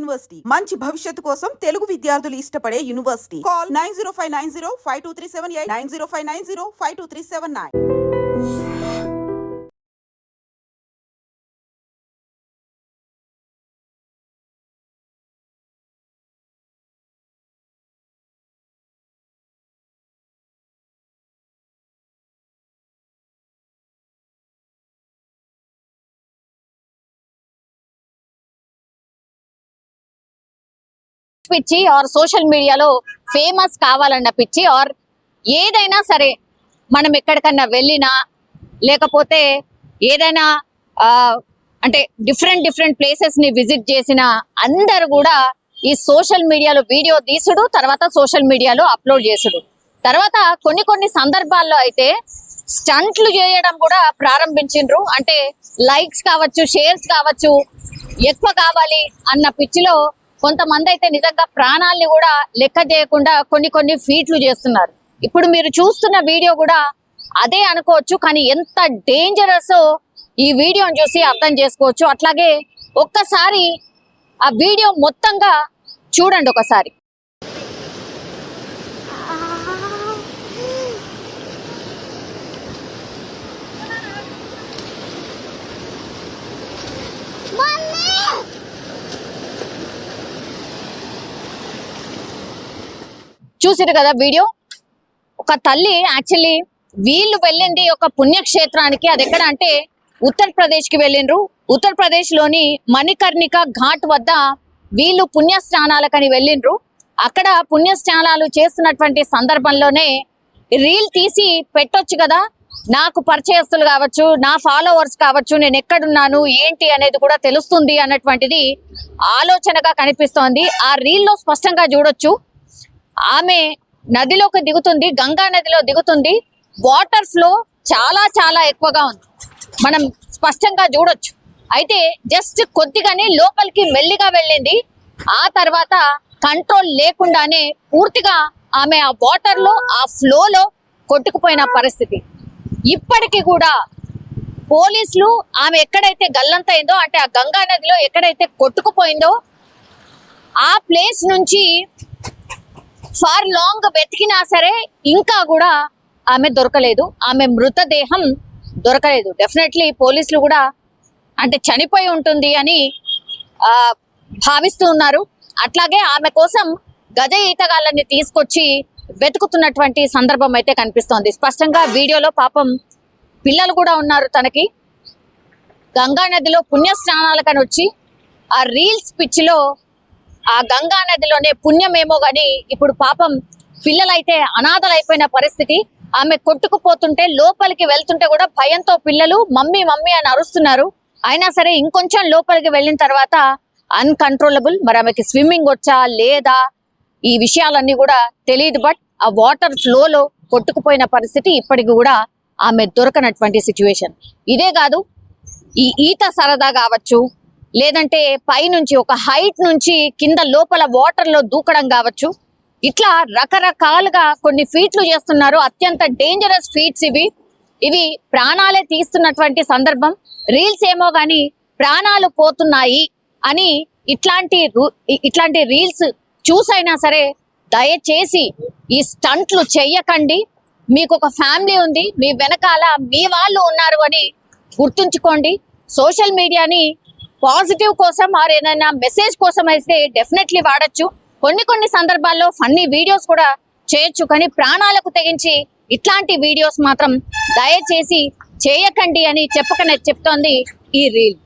University మంచి భవిష్యత్తు కోసం తెలుగు విద్యార్థులు ఇష్టపడే యూనివర్సిటీ. కాల్ 9059052378 9059052379. పిచ్చి ఆర్ సోషల్ మీడియాలో ఫేమస్ కావాలన్న పిచ్చి ఆర్ ఏదైనా సరే మనం ఎక్కడికన్నా వెళ్ళినా లేకపోతే ఏదైనా అంటే డిఫరెంట్ ప్లేసెస్ ని విజిట్ చేసిన అందరు కూడా ఈ సోషల్ మీడియాలో వీడియో తీసుడు తర్వాత సోషల్ మీడియాలో అప్లోడ్ చేసుడు తర్వాత కొన్ని సందర్భాల్లో అయితే స్టంట్లు చేయడం కూడా ప్రారంభించిండ్రు. అంటే లైక్స్ కావచ్చు, షేర్స్ కావచ్చు, ఎక్కువ కావాలి అన్న పిచ్చిలో కొంతమంది అయితే నిజంగా ప్రాణాలని కూడా లెక్క చేయకుండా కొన్ని ఫీట్లు చేస్తున్నారు. ఇప్పుడు మీరు చూస్తున్న వీడియో కూడా అదే అనుకోవచ్చు, కానీ ఎంత డేంజరస్ ఈ వీడియోని చూసి అర్థం చేసుకోవచ్చు. అట్లాగే ఒక్కసారి ఆ వీడియో మొత్తంగా చూడండి ఒకసారి. చూసారు కదా వీడియో. ఒక తల్లి యాక్చువల్లీ వీళ్ళు వెళ్ళింది ఒక పుణ్యక్షేత్రానికి. అది ఎక్కడ అంటే ఉత్తరప్రదేశ్ కి వెళ్ళిండ్రు. ఉత్తరప్రదేశ్ లోని మణికర్ణిక ఘాట్ వద్ద వీళ్ళు పుణ్యస్నానాలకని వెళ్ళిండ్రు. అక్కడ పుణ్యస్నానాలు చేస్తున్నటువంటి సందర్భంలోనే రీల్ తీసి పెట్టొచ్చు కదా, నాకు పరిచయస్తులు కావచ్చు, నా ఫాలోవర్స్ కావచ్చు, నేను ఎక్కడున్నాను ఏంటి అనేది కూడా తెలుస్తుంది అన్నటువంటిది ఆలోచనగా కనిపిస్తోంది. ఆ రీల్ లో స్పష్టంగా చూడొచ్చు. ఆమె నదిలోకి దిగుతుంది, గంగా నదిలో దిగుతుంది. వాటర్ ఫ్లో చాలా ఎక్కువగా ఉంది, మనం స్పష్టంగా చూడొచ్చు. అయితే జస్ట్ కొద్దిగానే లోపలికి మెల్లిగా వెళ్ళింది. ఆ తర్వాత కంట్రోల్ లేకుండానే పూర్తిగా ఆమె ఆ వాటర్ లో ఆ ఫ్లోలో కొట్టుకుపోయిన పరిస్థితి. ఇప్పటికీ కూడా పోలీసులు ఆమె ఎక్కడైతే గల్లంతైందో అంటే ఆ గంగా నదిలో ఎక్కడైతే కొట్టుకుపోయిందో ఆ ప్లేస్ నుంచి ఫార్ లాంగ్ వెతికినా సరే ఇంకా కూడా ఆమె దొరకలేదు, ఆమె మృతదేహం దొరకలేదు. డెఫినెట్లీ పోలీసులు కూడా అంటే చనిపోయి ఉంటుంది అని భావిస్తూ ఉన్నారు. అట్లాగే ఆమె కోసం గజ ఈతగాళ్ళని తీసుకొచ్చి వెతుకుతున్నటువంటి సందర్భం అయితే కనిపిస్తోంది. స్పష్టంగా వీడియోలో పాపం పిల్లలు కూడా ఉన్నారు తనకి. గంగా నదిలో పుణ్యస్నానాలకని వచ్చి ఆ రీల్స్ పిచ్చిలో ఆ గంగా నదిలోనే పుణ్యమేమో గాని ఇప్పుడు పాపం పిల్లలైతే అనాథలైపోయిన పరిస్థితి. ఆమె కొట్టుకుపోతుంటే లోపలికి వెళ్తుంటే కూడా భయంతో పిల్లలు మమ్మీ అని అరుస్తున్నారు. అయినా సరే ఇంకొంచెం లోపలికి వెళ్ళిన తర్వాత అన్కంట్రోలబుల్. మరి ఆమెకి స్విమ్మింగ్ వచ్చా లేదా ఈ విషయాలన్నీ కూడా తెలియదు. బట్ ఆ వాటర్ ఫ్లోలో కొట్టుకుపోయిన పరిస్థితి ఇప్పటికి కూడా ఆమె దొరకనటువంటి సిచ్యువేషన్. ఇదే కాదు, ఈ ఈత సరదా కావచ్చు, లేదంటే పైనుంచి ఒక హైట్ నుంచి కింద లోపల వాటర్ లో దూకడం కావచ్చు, ఇట్లా రకరకాలుగా కొన్ని ఫీట్లు చేస్తున్నారు. అత్యంత డేంజరస్ ఫీట్స్ ఇవి ప్రాణాలే తీస్తున్నటువంటి సందర్భం. రీల్స్ ఏమో గాని ప్రాణాలు పోతున్నాయి అని ఇట్లాంటి రీల్స్ చూసైనా సరే దయచేసి ఈ స్టంట్లు చెయ్యకండి. మీకు ఒక ఫ్యామిలీ ఉంది, మీ వెనకాల మీ వాళ్ళు ఉన్నారు అని గుర్తుంచుకోండి. సోషల్ మీడియాని పాజిటివ్ కోసం ఆర్ ఏదైనా మెసేజ్ కోసం అయితే డెఫినెట్లీ వాడచ్చు. కొన్ని సందర్భాల్లో ఫన్నీ వీడియోస్ కూడా చేయొచ్చు, కానీ ప్రాణాలకు తెగించి ఇట్లాంటి వీడియోస్ మాత్రం దయచేసి చేయకండి అని చెప్తోంది ఈ రీల్.